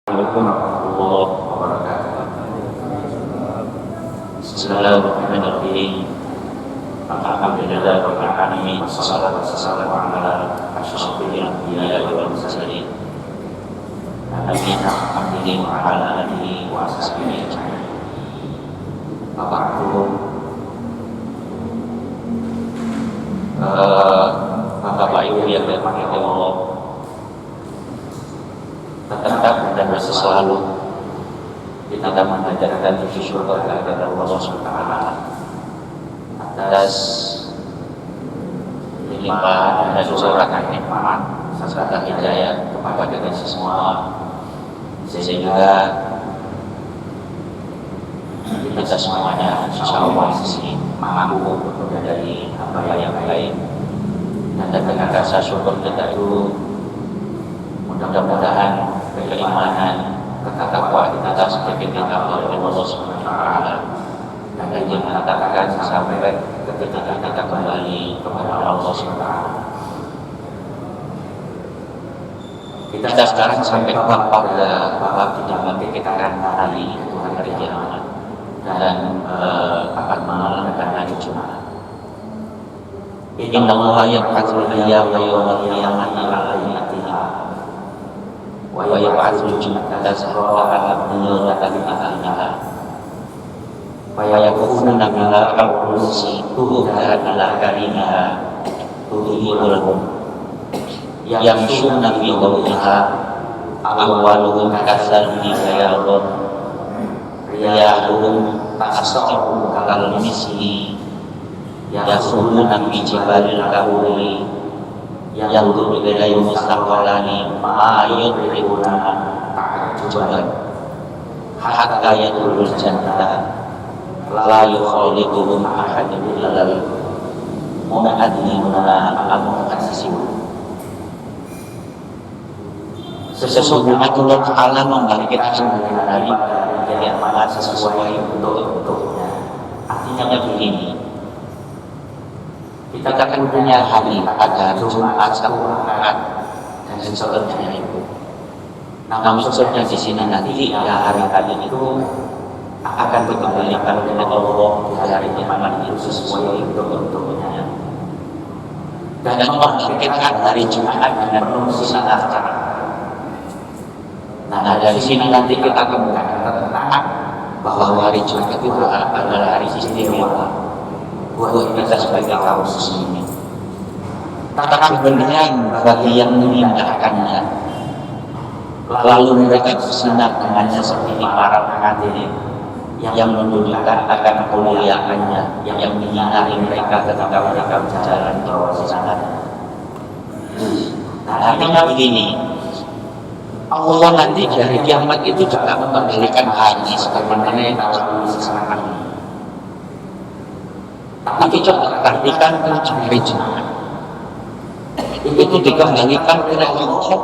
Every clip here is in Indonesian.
Assalamualaikum warahmatullahi wabarakatuh. Bismillahirrahmanirrahim. Alhamdulillah rabbil alamin. Wassalatu wassalamu ala asyrofil anbiya'i wal mursalin. Nabiyina Muhammadin wa ala alihi wa sahbihi ajma'in. Bapak Ibu yang dirahmati Allah, tetap dan selalu kita mengajarkan bersyukur kepada Allah SWT atas limpahan dan curahan nikmat serta hidayah kepada kita semua, sehingga kita semuanya insya Allah masih mampu dari apa yang baik, dan dengan rasa syukur kita itu mudah-mudahan keimanan, ketakwaan kita semakin ditambah oleh Allah SWT, dan ingin mengatakan sampai ketika kita kembali kepada Allah SWT. Kita sekarang sampai pada bab dibangkitkan hari itu hari kiamat, dan akan mengalami hari Jumat. Inna Allah yab'atsul ayyama yawmal qiyamati ala ayyatiha wa yab'atsul jum'ata sahra'a nuratan ahliha wa yakufuna bila al-kursi tuhda ala karimiha tuhibulhum yamshuna fi dhaw'iha awwaluhum kasarni bayalun riyahuhum tasaqu kalal misi yasumuna fi jibalil kahuli yang dulu ilai mustaqbalani ma yudrikuna ta'ajuban hatta yadulul jannah la yukhaliduhum ahadun illal mu'adnimuna al-muqassisun. Sesungguhnya Allah Ta'ala membangkitkan hari dari amanat sesuai untuk-untuknya. Artinya begini, kita akan punya hari pada Jumat, Sabtu, Ahad, dan seterusnya itu. Namun seterusnya di sini nanti ya hari-hari itu akan dikembalikan oleh Allah di hari kiamat itu sesuai untuk-untuknya. Dan membangkitkan hari Jumat dengan penuh sinar. Nah, dari sini nanti kita temukan tentang bahwa hari Jumat itu adalah hari istimewa buat kita sebagai kaum muslimin. Tetapi benar bagi yang mengindahkannya, lalu mereka bersenang dengannya seperti para pengantin yang menunjukkan akan kemuliaannya, yang menyinari mereka ketika mereka berjalan di bawah sinarnya. Nah, artinya begini, Allah nanti dari kiamat itu juga mengembalikan hari sebagaimana yang telah disesanakan. Tapi coba perhatikan hari Jumat itu dikembalikan oleh Allah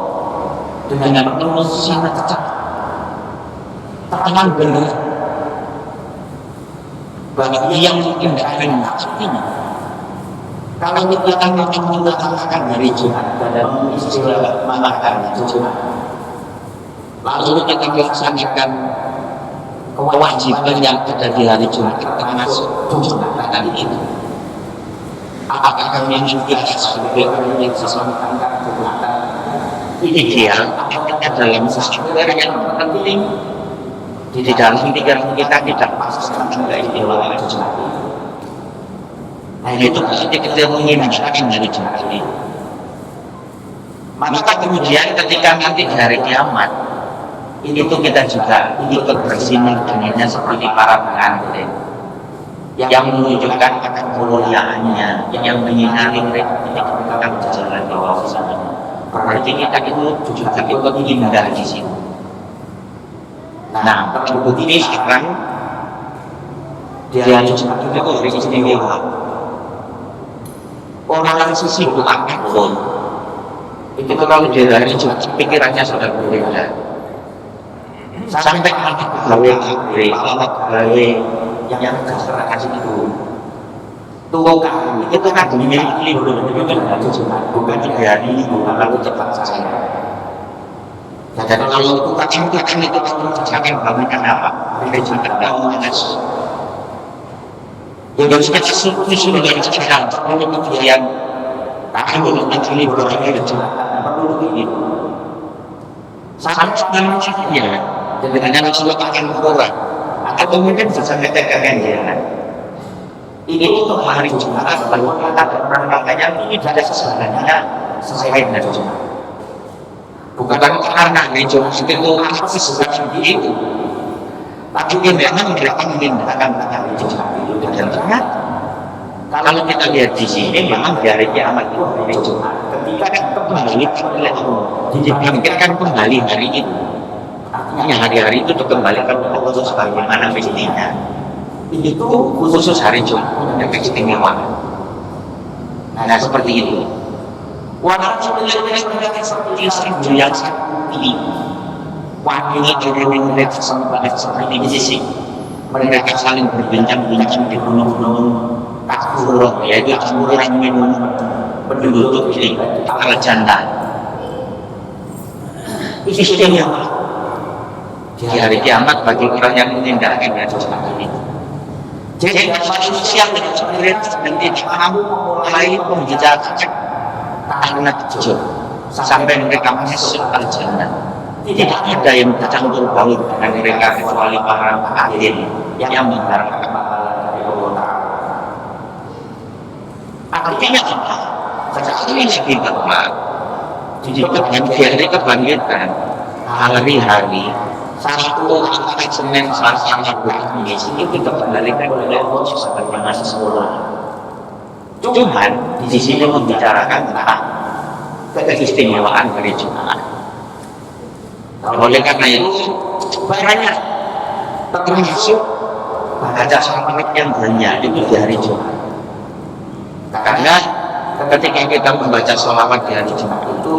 dengan penuh sinar terang benar bagi yang mengindahkan maksudnya. Kalau kita mengatakan hari Jumat dan mengistilahkan Jumat, lalu kita melaksanakan kewajiban yang ada di hari Jumat termasuk Jumatan itu, apakah yang kita sebagai orang yang sesuaikan Jumatan ideal dalam sesuatu yang penting di dalam pikiran kita tidak pasti tentang ideal Jumat. Nah itu berarti kita menginginkan dari Jumat ini. Maka kemudian ketika nanti di hari kiamat itu kita juga ikut bersinar dengannya seperti para pengantin yang menunjukkan akan kemuliaannya, yang menyinari mereka ketika mereka berjalan di bawah sana. Berarti kita itu juga ikut indah di sini. Nah, begini sekarang dia juga itu istimewa. Orang sesibuk apapun itu kalau dia hari Jumat pikirannya sudah berbeda. Sampai gawe yang terserahkan itu tukang itu kan memiliki libur itu kan bukan 3 hari lalu cepat saja. Dan kalau itu kacang itu jangan bangunkan apa? Gereja kedamaian. Yang kita susun dengan sekarang, kemudian akan menjadi berbagai perlu begitu. Sama manusia dengan sesuatu kurang atau mungkin sesuatu yang jalan. Ini untuk hari Jumat bahwa kita berangkatnya ini tidak sebenarnya sesuai dengan Jumat. Bukan karena itu seperti itu, tapi memang mereka memindahkan Jumat itu dan ternyata kalau kita lihat di sini memang di hari kiamat itu hari Jumat. Ketika kembali oleh Allah, dipikirkan kembali hari itu. Artinya hari-hari itu dikembalikan oleh Allah sebagaimana mestinya. Itu khusus hari Jumat yang istimewa. Nah seperti itu. Walaupun seperti yang ini, wanita yang seperti di sisi mereka saling berbincang-bincang di gunung-gunung Takfur, yaitu orang minum penduduk di al jannah. Istimewa di hari kiamat bagi orang yang meninggalkan Jumat ini. Jadi manusia dengan spirit dan tidak mampu memulai pembicaraan karena kecil sampai mereka masuk al jannah. Tidak ada yang tercampur baur dengan mereka kecuali para hadirin yang mengharapkan pahala dari Allah Ta'ala. Artinya apa? Sekali lagi bahwa dengan hari kebangkitan hari-hari Sabtu, Ahad, Senin, Selasa, Rabu, Kamis itu dikembalikan oleh Allah sebagaimana semula. Cuman di sini membicarakan tentang keistimewaan hari Jumat. Oleh karena itu banyak termasuk baca salawat yang banyak itu di hari Jumat. Karena ketika kita membaca salawat di hari Jumat itu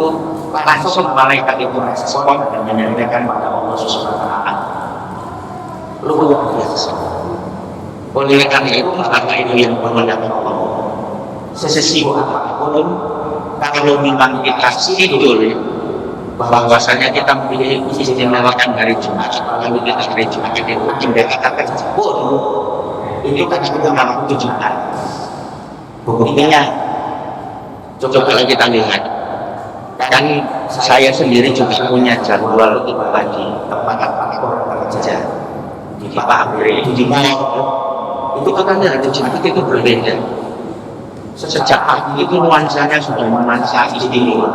langsung malaikat itu respon dan menyanyikan pada Allah Subhanahu wa Ta'ala. Luar biasa. Oleh karena itu yang menggunakan Allah. Sesibuk apapun, kalau memang kita tidur bahwasanya kita memiliki istimewakan hari Jumat, kalau kita hari Jumat itu kita tersebut itu kan juga malam Jumat. Buktinya coba kita lihat. Dan saya sendiri juga punya jadwal bagi tempat-tempat orang kerja di pabrik, di mall. Itu kan hari Jumat itu berbeda. Sejak pagi itu nuansanya sudah nuansa istimewa.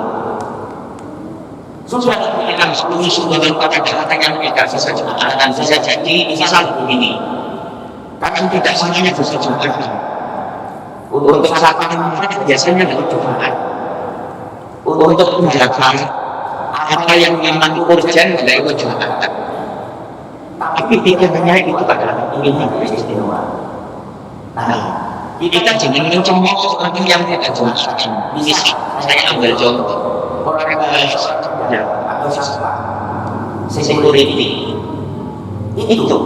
Sudah diberikan solusi dengan kata-kata yang tidak bisa diartikan, bisa jadi misal begini. Karena tidak semuanya bisa diartikan. Untuk masakan biasanya dari Jumat. Untuk menjaga apa yang memang urgent dari Jumat. Tapi pikirannya itu adalah ingin beristimewa. Nah, kita jangan mencemooh orang yang tidak Jumat. Ini saya ambil contoh. Orang yang atau siapa security itu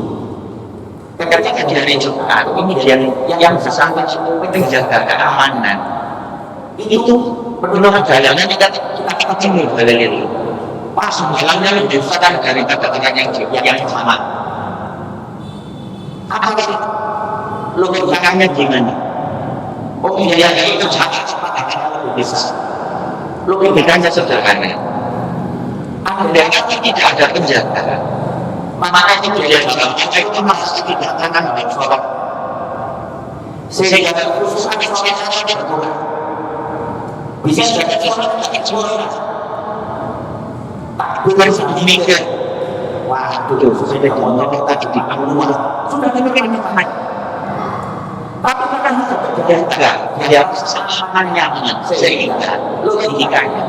ketika di hari Jumat kemudian yang bersangkutan menjaga keamanan itu penuh jalannya kita kecil jalan itu pas jalannya lebih besar dari kata-kata yang sama. Apa sih logikanya gimana? Oh iya itu cepat lebih besar. Logikanya sederhana. Andai tidak ada penjaga, maka itu itu masih tidak akan berubah. Sehingga khusus ada berubah. Bisa jadi suara. Bukan sedemikian. Waduh, sudah ngomong tadi di rumah. Sudah dengerin teman. Tapi kan berjaga, dia sangat nyaman sehingga logikanya.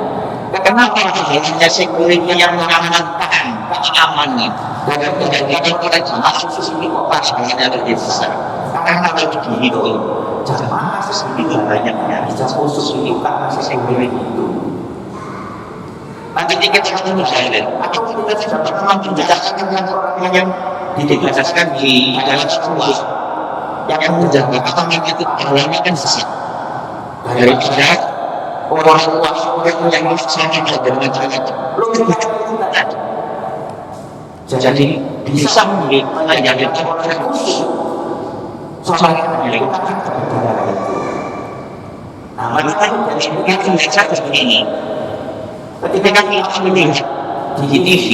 Kenapa hanya security yang mengamankan keamanan dan menjadikan kita jemaah ini pasalnya lebih besar? Karena begitu, jemaah itu banyaknya bisa khusus itu karena security itu. Nanti kita akan misalnya, atau kita tidak pernah menjelaskan dengan orang yang ditugaskan di dalam sekolah yang menjaga keamanan itu awalnya kan sesat dari pihak orang yang sangat dengan logika itu tadi. Jadi bisa menjadi orang khusyuk soal melakukan kebenaran itu. Nah, wanita yang membaca seperti ini, ketika kita melihat di TV,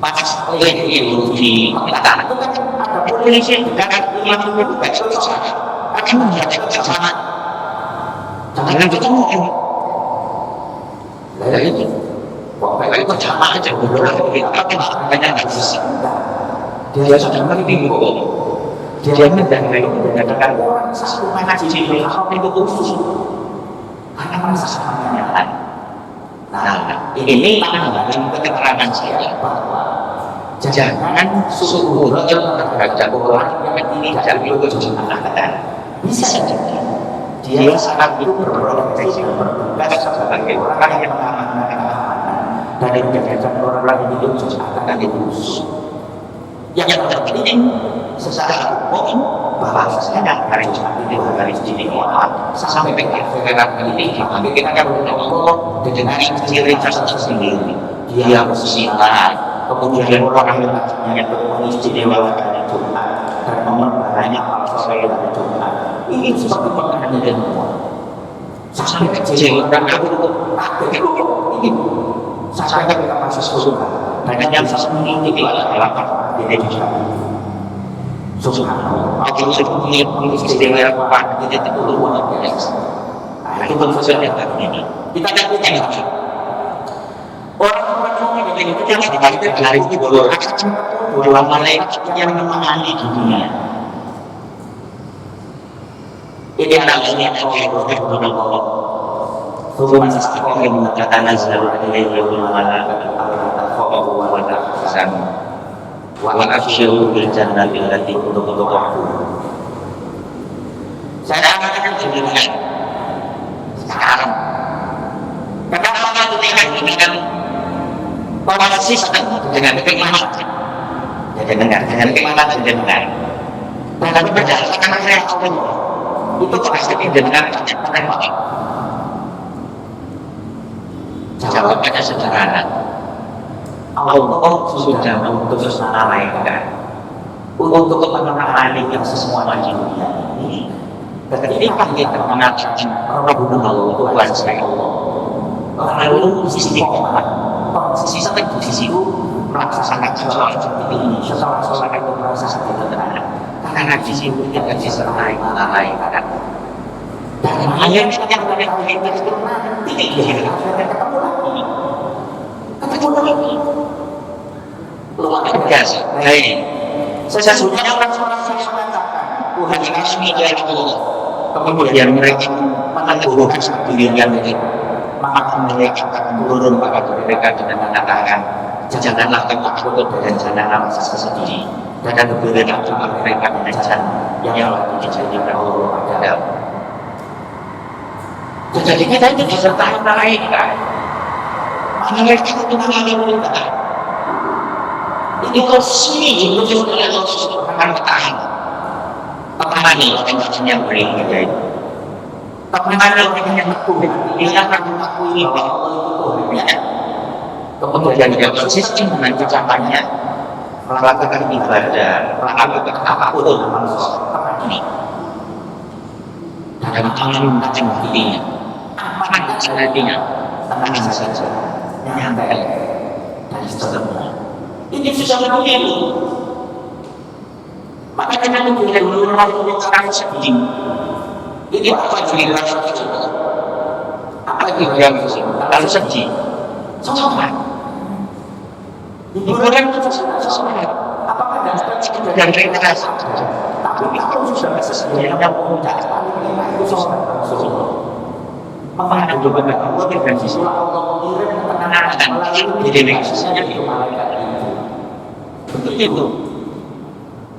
pas itu di kota, ada polisi yang membaca akan membaca sama, jangan ketemu. Lalu itu, pokoknya itu sama aja, tapi banyak yang bisa. Dia sudah bingung. Dia mendapatkan orang satu mengaji itu khusus karena merasa kenyamanan. Nah, ini keterangan saya bahwa jangan suudon terhadap orang yang tidak berkejujuran. Bisa jadi dia saat itu berprofesi bertugas sebagai orang yang mengamankan keamanan dan menjadikan orang yang hidup akan khusus. Yang terpenting secara umum bahwa saya hari Jumat itu hari istimewa sampai keadaan ini kami kita akan berdoa dengan ciri khas sendiri. Dia bersinar, kemudian orang yang beristimewa hari Jumat dan memperbanyak hal-hal hari Jumat. Ini seperti makanan dan buah. Sampai kecil dan aku ini sampai kita masih suka. Dan yang sesungguhnya itu adalah dia juga. Subhanallah. Aku sebutnya istimewa apa? Jadi itu luar biasa. Itu maksudnya ini. Kita tidak tengok. Orang-orang yang itu yang kita lari di bawah dua malaikat yang menangani dunia. Ini namanya Allah. Tuhan istiqomah yang mengatakan azal alaihi wa wa tahzanu wa abshiru bil jannati allati kuntum tu'adun. Saya akan jenengan sekarang. Kenapa kita dengan konsisten dengan keimanan? Dengan keimanan jenengan. Dan berdasarkan saya itu pasti jenengan akan jawabannya sederhana. Allah sudah mengutus malaikat untuk menangani yang semua di dunia ini. Ketika kita mengatakan Rabbuna Tuhan saya Allah, lalu istiqomah, konsisten di situ melaksanakan sholat seperti ini. Sholat itu merasa seperti tenang, karena di situ kita disertai malaikat. Dan hanya yang kita itu nanti ketemu lagi. Luar biasa. Baik. Sesungguhnya orang-orang saya mengatakan Tuhan kami adalah Allah. Kemudian mereka menangguhkan satu yang ini. Maka mereka akan turun pada mereka dengan mengatakan, janganlah kamu takut dan janganlah merasa sedih. Dan berilah mereka dengan jalan yang dijanjikan Allah pada. Jadi kita itu disertai malaikat. Malaikat itu mengalami kita. Ini konsumsi itu oleh Allah Subhanahu wa Ta'ala. Temani yang berbeda. Temani yang Tuhan. Dia akan mengakui bahwa Allah itu Tuhan. Kemudian dia konsisten dengan ucapannya, melakukan ibadah, melakukan apapun amal soleh ini. Dan aman dan hatinya, aman dan hatinya, tenang saja, nyantai dan seterusnya. Ini sudah begitu. Makanya kita dulu orang sekarang sedih. Ini apa yang dirasa itu? Apa yang kalau sedih? Sopan. Hiburan itu sesuatu. Apakah dan rekreasi? Tapi kalau sudah sesuatu yang puncak, itu sopan. Mengapa juga Allah dan sisulah Allah mengirim ketenangan melalui direksinya itu malaikat itu. Begitu.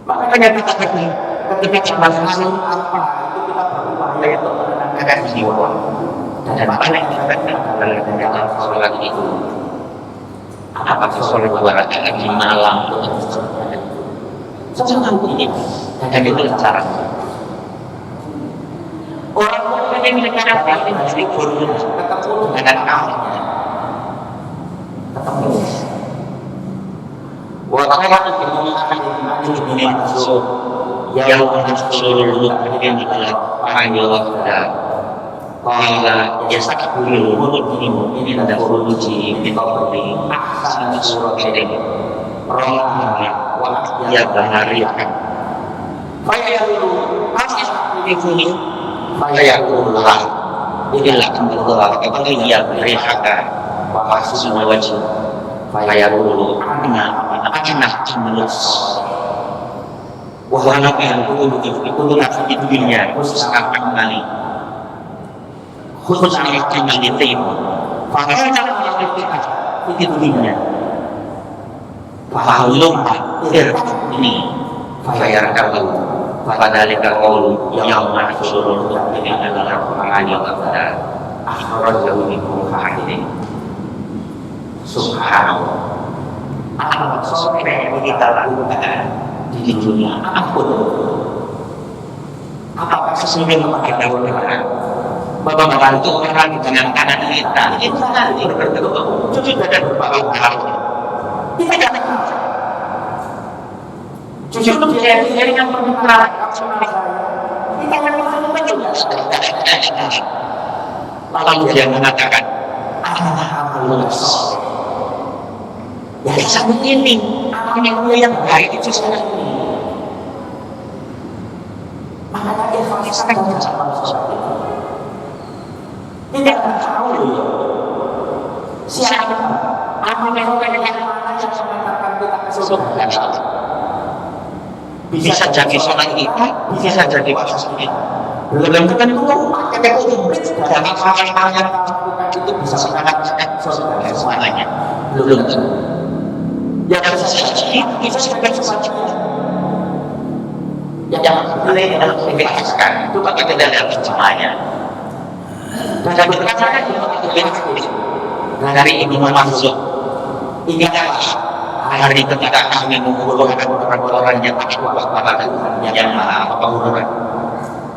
Makanya kita ketika masalah apa itu kita berupaya untuk menenangkan jiwa. Dan paling penting adalah dengan sholat itu. Apakah sholat 2 rakaat di malam? Jangan begini. Dan itu cara. Orang yang mereka dapat dari guru ketemu dengan kamu. ini masuk yang seluruh yang panggil dan Kala yasak dulu ini ada uji kita beri aksan surat ini rohnya ya bahari akan saya dulu pasti ini saya ulang inilah kembali kepada yang mereka bahas semua wajib saya dulu anak menurut wahana yang itu nafsu di dunia khusus akan kembali khusus akan diterima fakirnya di dunia fahalum ini saya akan padahal kalau yang masuk ini adalah pengajian kepada akhirat yang dibuka ini subhanallah apa sampai kita lakukan di dunia apapun apakah sesuai dengan kita lakukan membantu orang dengan kanan kita itu nanti juga ada berbagai hal kita jangan justru dari yang berbicara kita akan menjelaskan lalu dia mengatakan amal soleh ya sangat ini amal yang baik itu sangat ini maka dia fakirkan amal soleh tidak tahu siapa amal yang mana yang mengantarkan kita ke surga bisa jadi seorang kita, bisa jadi pasal kita. Belum tentu ketika itu dan hal-hal yang itu bisa mengantarkan surga semuanya. Belum tentu. Yang bisa sebagai sesuatu yang boleh dibebaskan itu pakai dalam semuanya. Dan berkata dari ini masuk ini apa? Hari ketika kami mengumpulkan orang-orang yang takwa kepada Tuhan yang Maha Pengampun,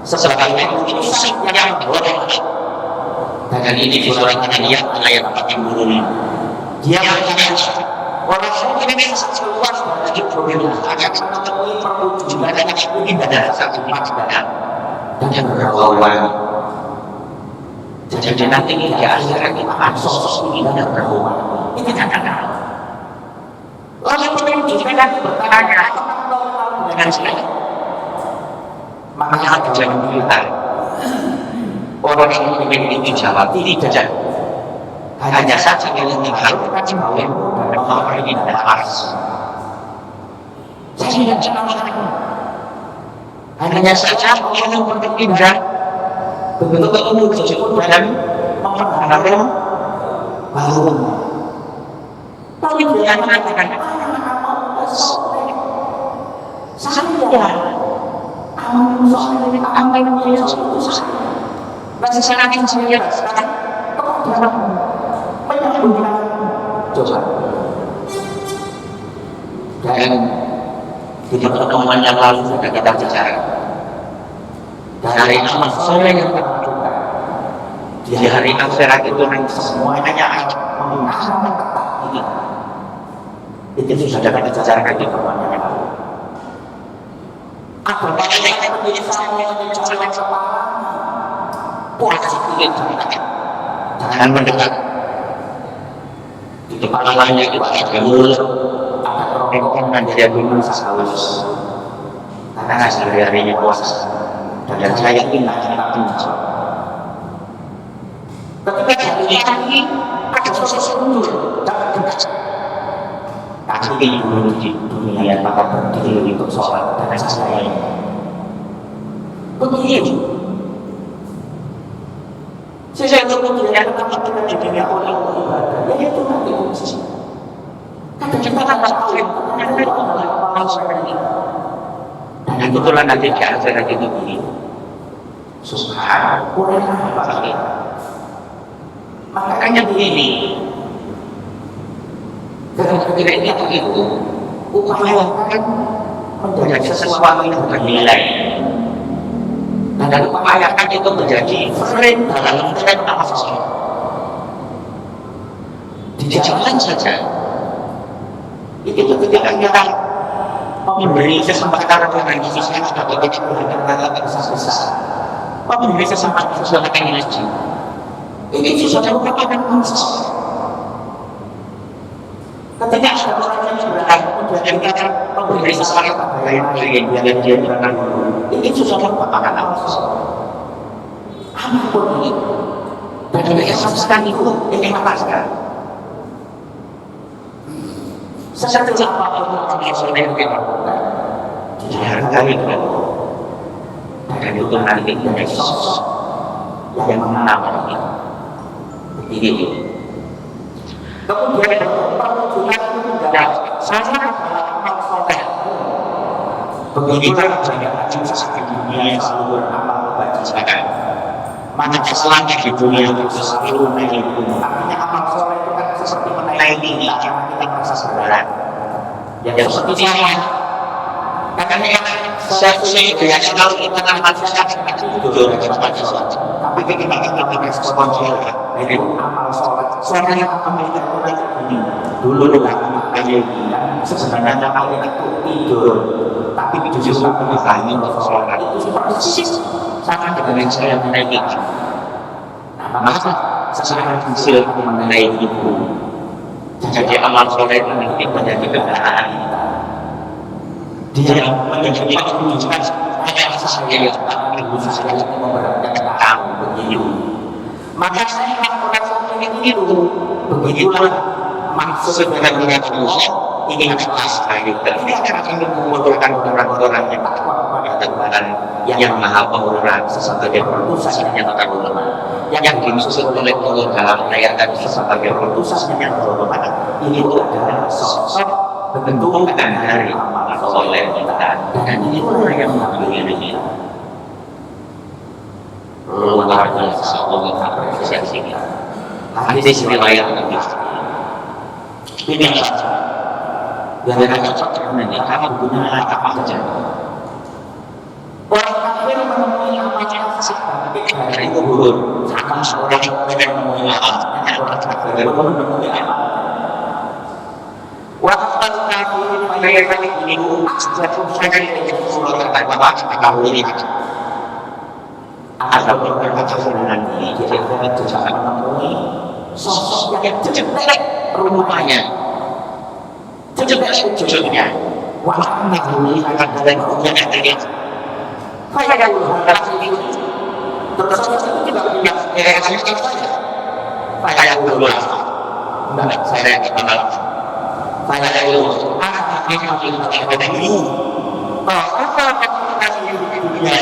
sebagai manusia yang boleh. Dan ini di surat Al-Anbiya ayat 40. Dia mengatakan orang ini seluas dari dunia akan menemui perwujudan yang ibadah satu ibadah dan berlawan. Jadi nanti di akhirat kita akan sosok ini dan berlawan. Ini kata-kata. Lalu penunjukkan bertanya dengan saya maka jangan kita orang yang memiliki jawab tidak hanya saja yang mengharapkan bahwa ini adalah ars saya tidak hanya saja yang berpindah betul-betul berjumpa dan mengharapkan bahwa tapi dia mengatakan saya amal yang masih sangat saya rasakan menyambungkan coba dan di pertemuan yang lalu sudah kita bicara dari amal soleh yang kita lakukan di hari akhirat itu semuanya mengamalkan itu sudah kita bicarakan di pertemuan yang lalu. Apa yang menjadi saya menjadi kepala puasa itu jangan mendekat di kepalanya itu ada mulut ada rokok dan dia minum saus karena sehari-harinya puasa dan saya yakin akan menjawab ketika hari ada sesuatu dapat dibaca tapi dulu di dunia maka berdiri untuk sholat dan saya begitu saya kemudian tetap di dunia orang beribadah yaitu nanti uji kadang kita tak tahu yang adalah seperti dan itulah nanti di akhirat itu begitu subhanallah kurang apa makanya begini dengan kegiatan itu upayakan menjadi sesuatu yang bernilai dan upayakan itu menjadi friend dalam tren amal soleh di jalan saja itu ketika kita memberi kesempatan orang Indonesia sebagai kita besar-besar, memberi kesempatan sesuatu yang ngaji. Ini sesuatu yang merupakan konsep. Ketika ada orang yang berada dan kita memberi kesempatan yang dia berangkat dulu, ini sesuatu yang merupakan konsep. Ampun ini, dan kesempatan itu ini lepaskan. Sejak apapun orang yang sudah kita lakukan, dihargai dan itu nanti menjadi sosok yang mengenal kita. Begini. Kemudian perwujudan itu tidak sama amal soleh. Begitulah banyak cinta di dunia yang selalu beramal kebajikan. Maka keselamatan di dunia itu selalu menaiki. Artinya amal soleh itu kan seperti menaiki kita merasa berat. Yang seperti saya, katanya saya dengan kalau kita manfaatkan itu dengan sesuatu. Tapi kita respon dari amal soleh. Soalnya amal itu ini dulu lagi sebenarnya amal itu tidur, tapi justru kami sholat itu persis sama dengan saya menaiki. Maka sekarang hasil menaiki itu. Jadi amal soleh itu nanti menjadi kendaraan kita. Dia menjadi penunjukan hanya saya yang saya memberatkan kamu begitu. Maka saya melakukan seperti itu. Begitulah maksud dengan Allah ingin ikhlas kita. Ini akan mengumpulkan orang-orang yang takwa kepada yang maha pemurah sebagai perutusan yang terhormat. Yang dimaksud oleh Allah dalam ayat tadi sebagai perutusan yang terhormat ini adalah sosok bentukan dari amal soleh kita, dan itulah yang mengambil kita. Luar biasa Allah apresiasi kita. Hadis riwayat Nabi. Ini yang ada ini kamu gunakan apa saja. Orang kafir menemui apa saja dari kubur, sama seorang yang menemui apa, orang kafir menemui apa. Waktu kafir mereka itu jatuh sekali ke surga tanpa tahu ini. Ada beberapa kefunan ini di akhirat juga menemui sosok yang jelek rumahnya, jelek wujudnya. Wah, ini akan jelek wujudnya dia. Saya harus itu. Terus itu juga punya saya dulu. Enggak, saya kenal. Saya dulu. Ada ini. Apa di dunia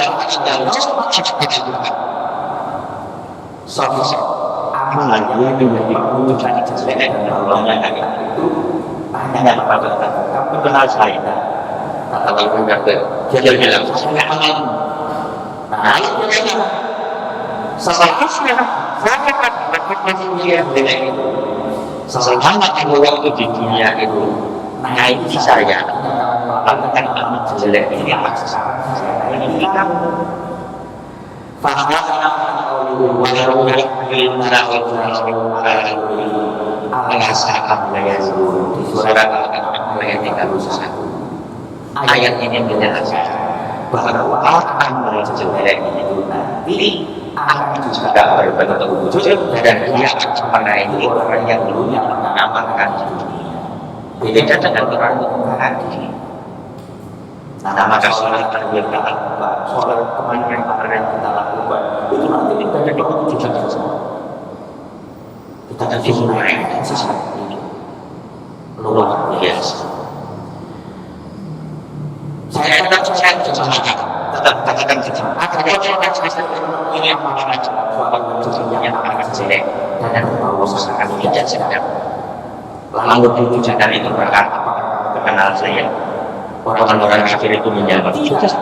sosok amal yang menjadi wujud jelek dan Allah itu hanya kepada kamu kenal saya. Kata enggak dia bilang saya amal. Nah itu dia. Seharusnya saya akan mendapatkan dunia dengan itu. Selama waktu di dunia itu naik saya melakukan amal jelek ini apa sekarang saya ini kamu. Faham walau di surat ayat 31. Ayat ini menjelaskan bahwa amal jelek itu nanti akan juga berbentuk wujud dan dia akan menaiki orang yang dulunya mengamalkan di dunia. Beda dengan orang yang ini. Nah, maka sholat yang kita lakukan, sholat kemarin yang kita lakukan, itu nanti kita jadi wujud semua. Kita jadi menaikkan sesuatu ini luar biasa. Saya tetap katakan secara ini yang mana suatu yang akan jelek dan berbau sangat tidak sedap. Lalu diwujudkan itu berkata, kenal saya. Orang-orang kafir itu menjawab, tidak.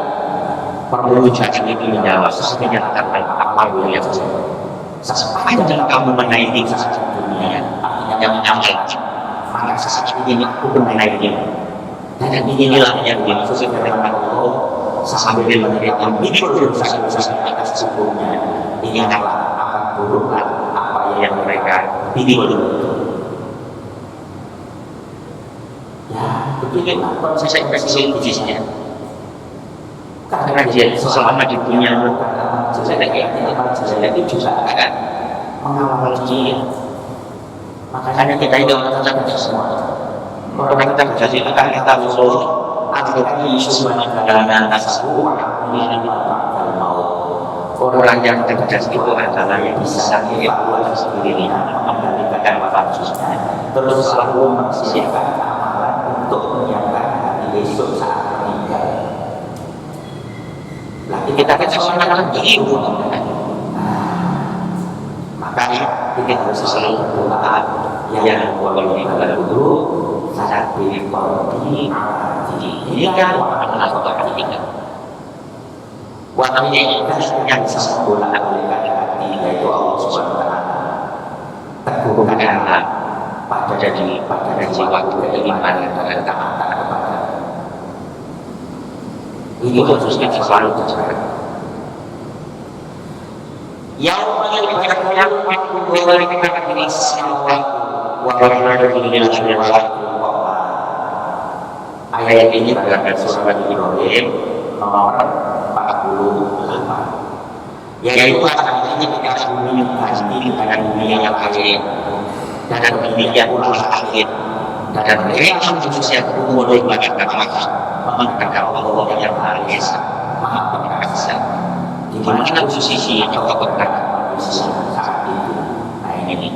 Perwujudan itu menjawab, sesungguhnya katakan apa yang sepanjang kamu menaiki sesuatu dunia yang nyaman, maka sesuatu ini aku menaiki. Dan inilah yang dimaksud dengan Allah sambil menerima dosa-dosa atas sebelumnya. Ini adalah akan buruklah apa yang mereka pilih. Ya, itu konsekuensi bisnisnya. Karena dia selama di dunia jelek itu juga akan mengawal dia. Makanya kita itu orang semua. Orang kita menjadi akan kita usul atau isu mengenai nasabu orang yang cerdas itu adalah yang bisa evaluasi dirinya, mengendalikan wafatnya, terus selalu mempersiapkan amalan untuk menyiapkan hari esok saat meninggal. Lagi kita seorang ibu, makanya kita harus selalu berdoa yang kalau meninggal dulu saat dikorbi ini kan anak kita. Wanita yang sempurna oleh hati yaitu Allah Subhanahu Wa Taala. Teguhkanlah pada jiwa keimanan dan ketaatan kepada. Ini khususnya selalu terjadi. Yang paling banyak yang memberikan ini semua ayat ini berada surat Ibrahim nomor 48, yaitu artinya ketika bumi ganti dengan dunia yang akhir dan demikian pula akhir dan mereka manusia mulai mengatakan Allah yang Maha Esa Maha Perkasa, di mana posisi atau kebenaran manusia saat itu. Nah ini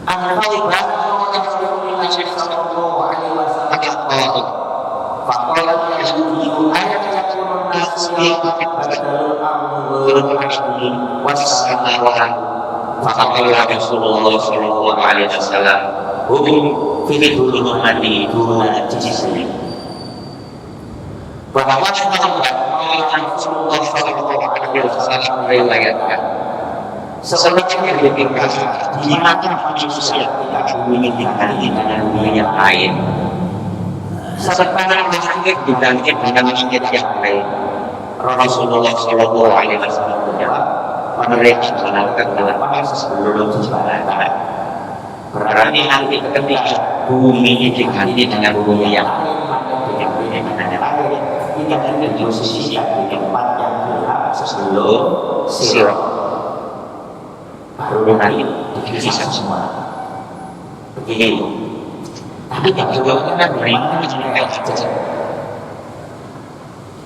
Al-Fatihah Faqala Rasulullah sallallahu alaihi wasallam hum fi dhulumati duna jismi. Bahwa Rasulullah sallallahu alaihi wasallam meriwayatkan sebenarnya di mata manusia tidak menginginkan dengan dunia yang lain. Sebenarnya bangkit dibangkit dengan langit yang lain. Rasulullah sallallahu alaihi wasallam menjawab, mereka menangkan dalam sebelum dijalanan. Berarti nanti ketika bumi ini diganti dengan bumi yang ini akan diposisikan di tempat yang gelap sebelum sirat. Baru nanti dipisah semua. Begini. Tapi kalau kita beriman juga saja.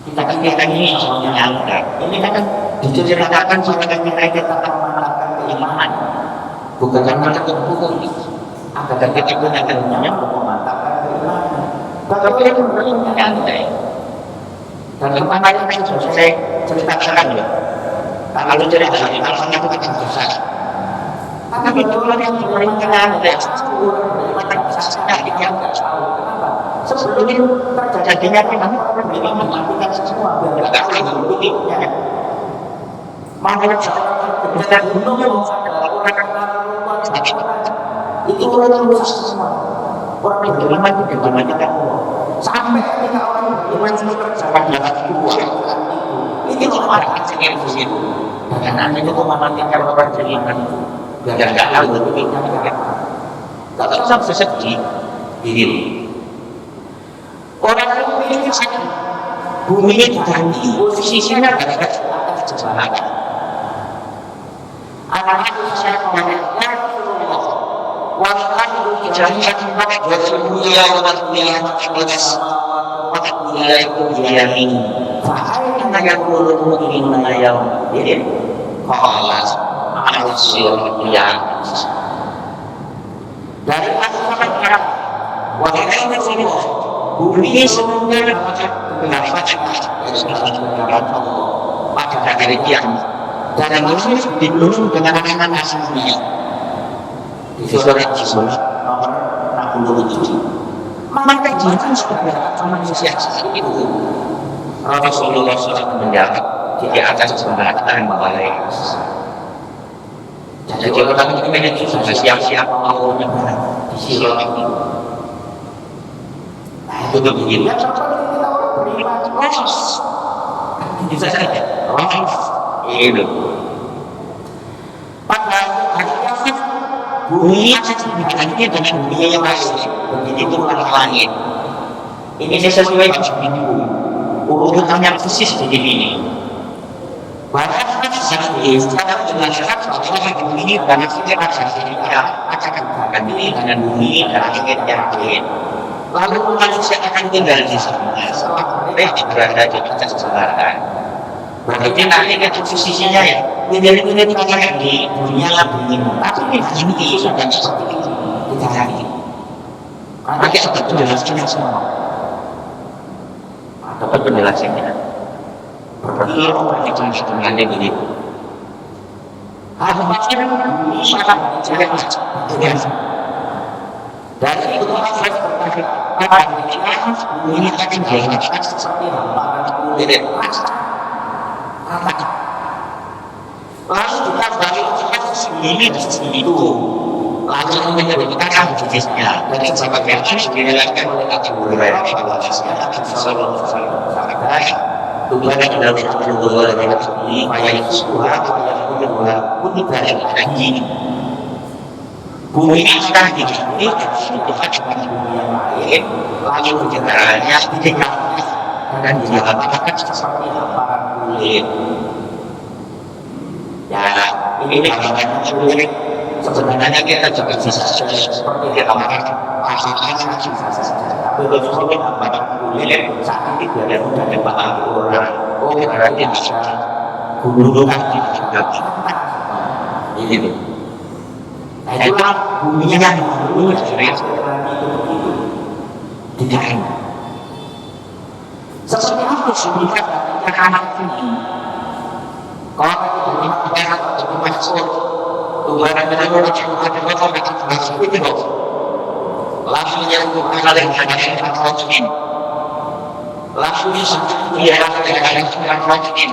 Kita ini menyangka. Ini kan diceritakan supaya kita tetap memantapkan keimanan, bukan memantapkan hukum. Agar kita benar-benar memantapkan keimanan. Bagaimana itu menyantai? Dan kemarin saya ceritakan ya. Kalau cerita ini alasannya bukan susah. Tapi betul yang menyantai. Sebelum terjadinya memang orang memang melakukan semua tidak berikutnya. Makanya seorang gunung yang itu orang rusak semua. Orang beriman itu bagaimana kita sampai ketika orang beriman itu terjadi dalam dua itu ada hasilnya di situ. Dan nanti itu mematikan orang beriman dan nggak tahu itu kalau sampai sedih diri. Orang itu sakit, bumi ini diganti, posisinya gara-gara kejahatan. Anak-anak saya mengatakan, walaupun kejahatan pada dunia dunia itu dia ini. Faham yang perlu mungkin menayang diri. Kalau manusia yang dari anak-anak, walaupun bumi semuanya pada hari kiamat dan ini dipenuhi dengan anak-anak aslinya di surat Jism nomor 67. Maka jin sebagai manusia itu Rasulullah SAW menjawab di atas jembatan balai. Jadi orang itu sudah siap-siap mau di silat itu. Itu begini. Bisa saja. Ini. Pada hari kiamat, bumi akan diganti dengan dunia yang lain. Begitu pula langit. Ini sesuai dengan urutan yang persis begini ini. Bahkan secara menjelaskan bahwa bumi dan sejarah tidak akan diri dengan bumi dan langit yang lain. Lalu manusia akan tinggal di sana sampai berada di atas selatan. Berarti nanti ke posisinya ya, menjadi tangan di dunia bumi. Tapi ini sudah seperti itu. Tidak lagi. Nanti akan menjelaskannya semua. Dapat penjelasannya. Perlu dijelaskan begini. Hal macam ini sangat jelas. Dari itu apa ini akan dijelaskan seperti hamparan kulit. Lalu kita balik ke sini di sini itu. Lalu menjadikan jenisnya dan sebagainya dijelaskan oleh Abu Hurairah sallallahu alaihi Tuhan dalam kedua dengan ini ayat surah ayat kedua pun dibalik lagi bumi akan diganti dengan bumi yang lain lalu kedengarannya didengarkan dan dilakukan seperti hamparan kulit. Ya ini gambaran kulit sebenarnya kita juga bisa seperti gambaran pasangan bisa saja. Tapi kalau gambaran kulit saat ini tidak mudah dipahami orang. Oh berarti bisa gunungan tidak ini. Nah itulah bumi yang dulu serius itu tidak enak. Seperti apa bumi anak ini? Kalau bumi anak masuk Tuhan adalah itu langsung yang paling banyak rajin langsung dia dengan rajin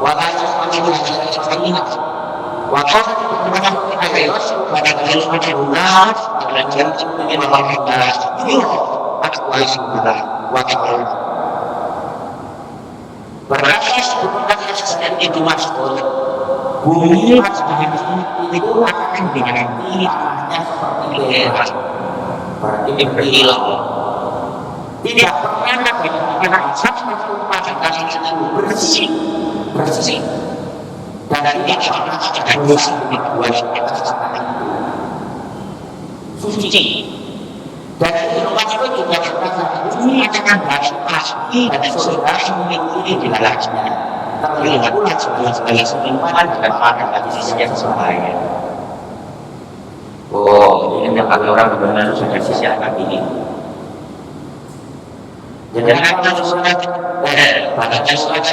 walau macam ini waktu banyak ada pada macam ulas dan jangan ingin melakukan ini aku sudah waktu beratas bukan itu masuk bumi itu akan diganti tanahnya seperti lepas berarti berhilang tidak pernah ada sama pada kasih itu bersih dan tidak pernah ada musuh di dua atas tanah itu suci dan inovasi itu juga terasa bumi akan pasti dan sudah memiliki di dalamnya terlihat pula sebagai penyimpanan dan makan bagi sisi yang sebaya. Oh, ini yang kata orang benar sudah sisi akan ini. Jangan surat pada surat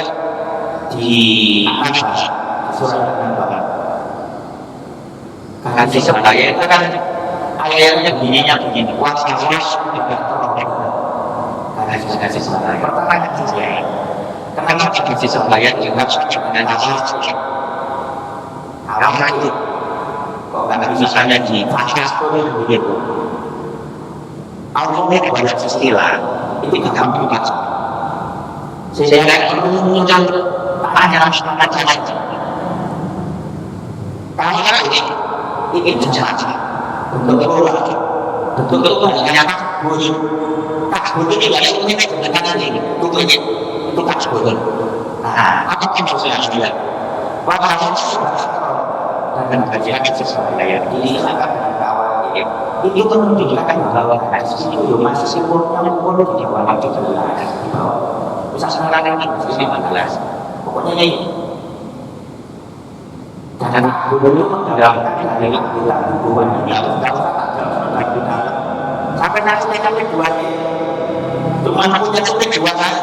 di surat apa? Kasih sebaya itu kan ayatnya begini. Was-was juga kasih sebaya. Pertanyaan saya. Kenapa dikasih sebaya juga dengan apa itu? Kok nggak misalnya di fasilitas begitu? Allah ini banyak istilah itu gampang baca. Sehingga muncul panjang macam-macam. Karena ini jelas betul hanya bunyi. Tak bunyi ini nggak punya kebenaran ini. Bunyi itu tak sebut. Nah, apa yang saya bilang? Padahal dan kajian sesuai ini akan membawa itu menunjukkan bahwa kasus itu masih simpulnya perlu dibawa ke jelas. Bisa sekarang ini masih 15. Pokoknya ini. Dan dulu menggambarkan dari kita hubungan ini harus sampai nanti sampai dua cuma punya sampai dua kan.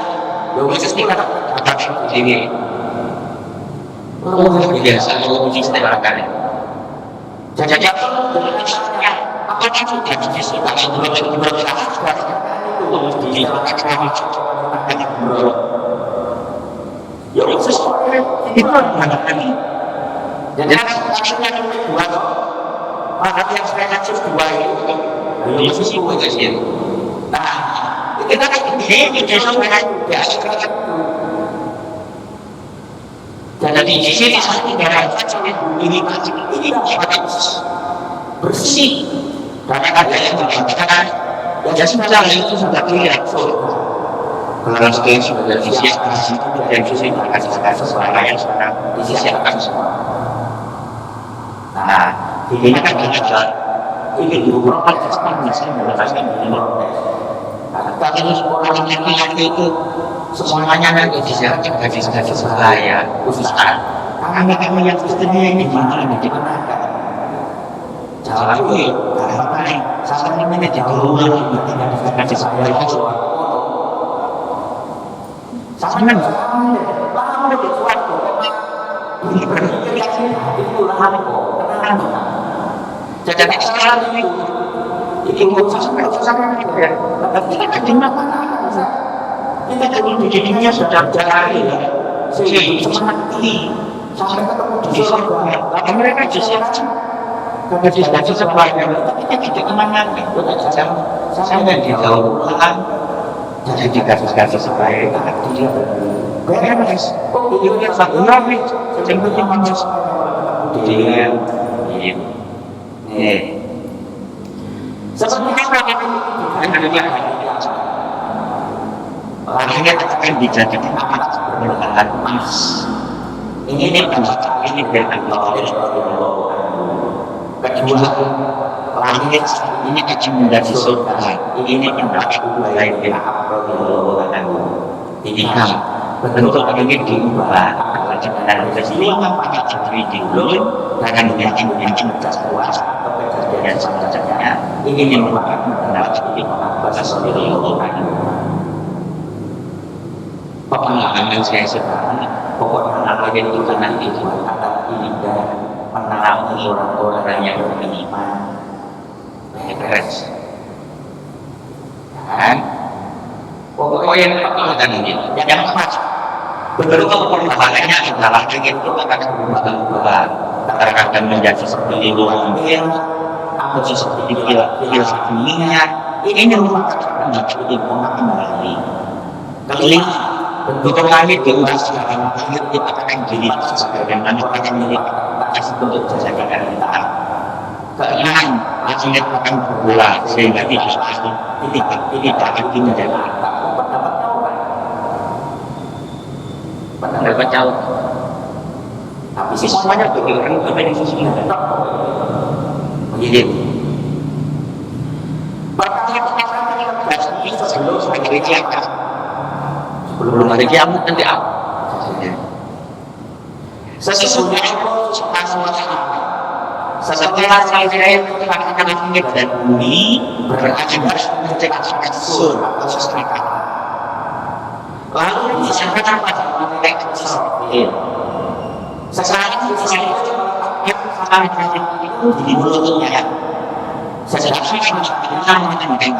Dosis kita dapat ini. Biasa kalau diistirahatkan. Jadi apa yang sudah diistirahatkan itu ya itu kami. Jadi akhirnya dua pada yang saya kasus dua itu sih sih. Nah kita kan ini sampai biasa jadi di sini saya tidak ini bersih karena ada yang mengatakan ya sudah itu sudah clear Dalam stage sudah disiapkan dan justru dikasihkan sesuatu yang sudah disiapkan semua. Nah, ini kan kita ini beberapa kesempatan misalnya merasakan protes. Tapi orang yang itu semuanya nanti disiapkan gaji saya, Ustaz. Kami yang sistemnya ini gimana? Jalan gue, karena sama ini jauh gaji saya itu. Sangat lama di suatu ini berpikir itu lama kok jadi sekarang ini sampai ya tapi kita di mana kita jadi jadinya sudah jari semangat ini sampai ketemu di sana tapi mereka justru karena di sebenarnya kita tidak kemana sampai di jauhan jadi kasus-kasus sebaik dia beres itu dia satu lagi jemputnya manis dia sebenarnya akhirnya akan dijadikan alat emas ini dengan kedua langit ini akan menjadi surga ini menjadi lain ini kan bentuk langit diubah dan kesini pakai jadi dulu dengan yang kuat dan selanjutnya ini merupakan pendapat bahasa sendiri pengalaman saya sekarang pokoknya apa yang kita nanti adalah indah menaungi orang-orang yang beriman beres kan pokoknya yang ini yang keempat betul permasalahannya adalah ingin kita akan berubah akan menjadi seperti luang atau seperti dunia ini merupakan menjadi kembali kelima bentuk langit diubah secara langit kita akan jadi sebagaimana akan milik untuk jaga kita keenam langit akan berbola sehingga tidak akan menjadi pendapat jauh tapi semuanya bagi orang berbenefit begitu sebelum hari kiamat nanti apa sesungguhnya setelah saya mengatakan langit dan bumi berakibat menciptakan sur atau sesuatu lalu disampaikan pada konteks Israel. Sekarang Israel meletakkan itu di mulutnya. Sedangkan kita mengatakan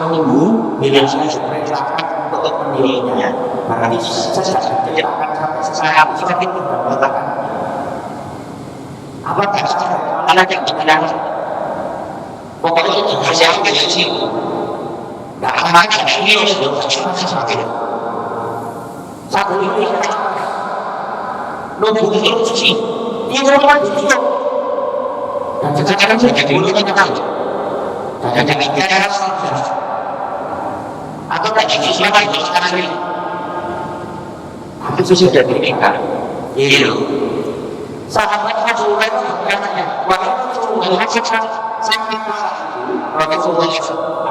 menunggu bila sudah diperintahkan untuk pendirinya. Maka sejak diciptakan sampai sekarang kita tidak meletakkan. Apakah anak yang benar? Pokoknya itu siapa yang sih? Gak akan ini sudah sakit. Satu ini nunggu instruksi. Ini orang itu. Dan sekarang sudah jadi kita tahu. Dan jadi kita rasa atau tak jadi siapa yang sekarang ini. Tapi sudah diberikan. Itu. Sahabatnya sudah katanya. Walaupun sudah sakit Rasulullah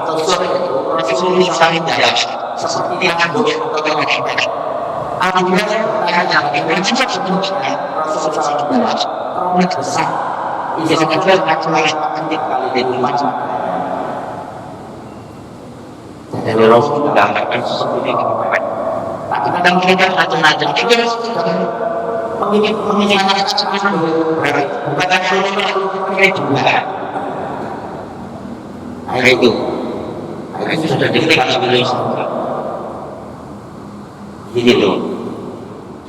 atau Rasulullah SAW seperti yang boleh atau tidak boleh. Apabila hanya dengan sifat sebenarnya Rasulullah SAW besar, ia sekadar akan akan dikali dari macam. Jadi Rasulullah akan seperti itu. Tapi kadang-kadang macam-macam juga menginginkan sesuatu bukan hanya juga. Itu sudah diklik oleh jadi itu.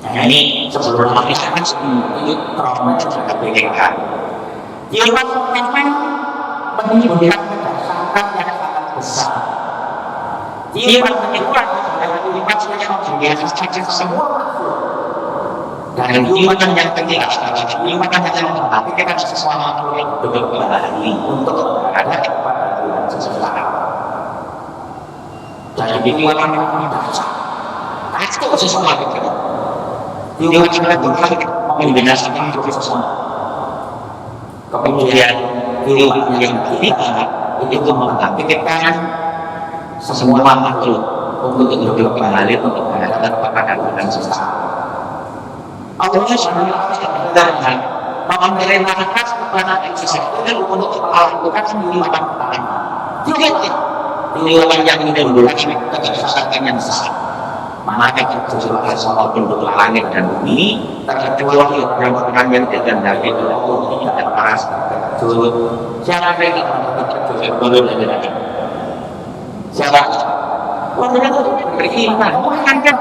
Nah ini sebelum memisahkan itu trauma juga berikan. Iman memang menimbulkan kedatangan yang sangat besar. Iman menimbulkan iman yang membiasakan semua dan iman yang ketiga iman yang memperhatikan semua makhluk yang kembali untuk berada kepada Tuhan sesuatu. Jadi diwarna itu sesuatu diwarna Tuhan membinasakan itu semua. Kemudian diwarna yang ketiga itu membangkitkan semua makhluk untuk hidup kembali untuk menghadap kepada Tuhan semesta. Allah SWT memerintahkan kepada Israel untuk melakukan 5 pertama. Tujuan yang menimbulkan kesesakan yang besar. Maka kecuali semua penduduk langit dan bumi, terkecuali orang-orang yang dikehendaki oleh Allah dan para sahabat. Siapa mereka terkecuali dari siapa? Orang yang beriman, bukan kan?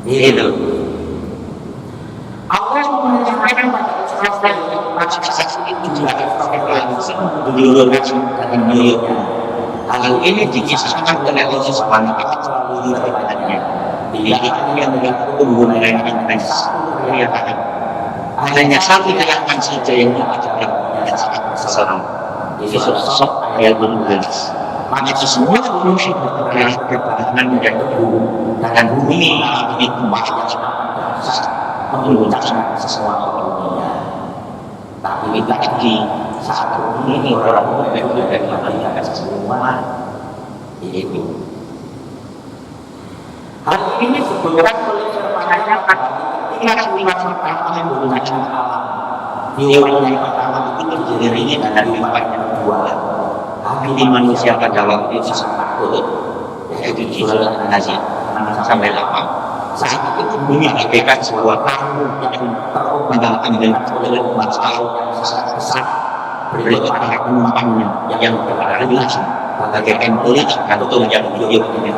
Itu. Allah memerintahkan pada Israel itu juga langsung menjulurkan dan menjulurkan. Hal ini dikisahkan oleh Allah Subhanahu wa Ta'ala melalui firman-Nya. Tidak yang menggunakan kenyataan. Hanya satu kenyataan saja yang ada seseorang. Di surah ayat 12. Maka semua manusia berkelanjutan dan dan bumi ini kembali mengucapkan sesuatu dunia. Tapi lagi saat ini orang itu dari Amerika semua itu. Hal ini sebutkan oleh firman-Nya ketika 5 pertama menggunakan alam. Hewan yang pertama itu diiringi dengan hewan yang kedua. Hati manusia pada waktu itu sangat takut. Yaitu di surah An-Nasr sampai 8. Saat itu bumi bagaikan sebuah tamu yang terombang-ambing oleh masalah yang sangat besar. Berikut para penumpangnya yang berlari bagaikan kulit gantung yang hidup ini.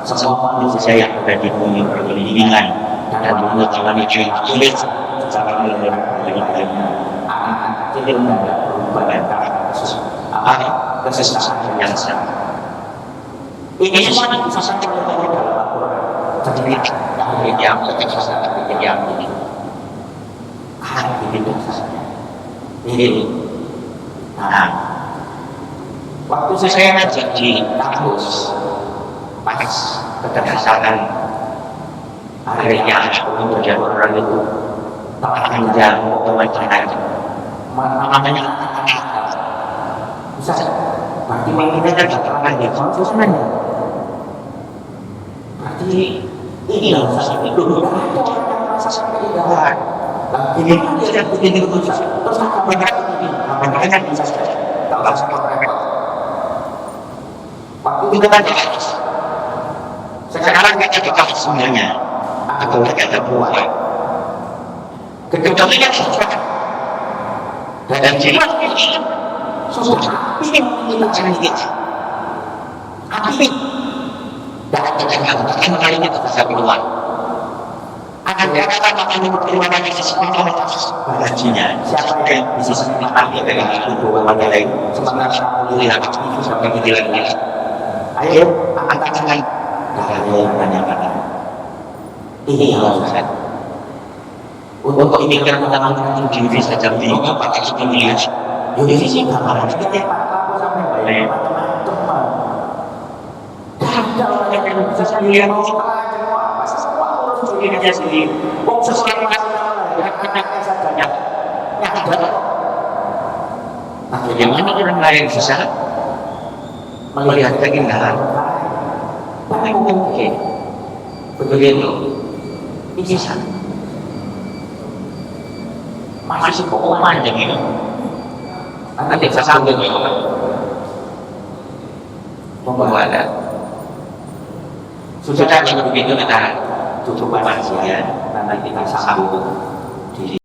Semua manusia yang ada di bumi bergelimpangan dan mengetahui kulit secara melelehkan. Anak-anak kecil mendadak berubah dan kesesakan yang sama. Ini semua disampaikan oleh dalam Al-Quran. Cerita yang kesesakan yang ini. Hari ini saja. Ini. Nah, waktu saya ngajar di kampus, pas berdasarkan harinya kemudian orang itu panjang pemacaran namanya bisa berarti kita datang di kampus mana berarti ini loh itu ada orang sampai di dalam ini tidak begini terus makanya bisa tak usah repot waktu itu kan sekarang kita dekat semuanya atau kita buat kecuali susah dan jiwa susah ini kita sedikit tapi tidak ada yang kalinya bisa keluar akan datang akan berkeluar dari sesuatu baginya siapa yang bisa menikmati dengan itu bahwa lain sementara melihat itu sampai tidak ayo angkat tangan tanyakan ini yang saya untuk pemikiran menangani diri saja bingung pakai sepenuhnya jadi sih gambaran kita aku sampai bayar teman-teman ada orang yang bisa sendiri mau apa semua urus dirinya sendiri sesuatu yang anaknya saja yang ada nah bagaimana orang lain bisa melihat keindahan tapi mungkin begitu bisa masih keuangan yang ini nanti saya sambung pembuatan sudah begitu kita tutup aja nanti kita sambung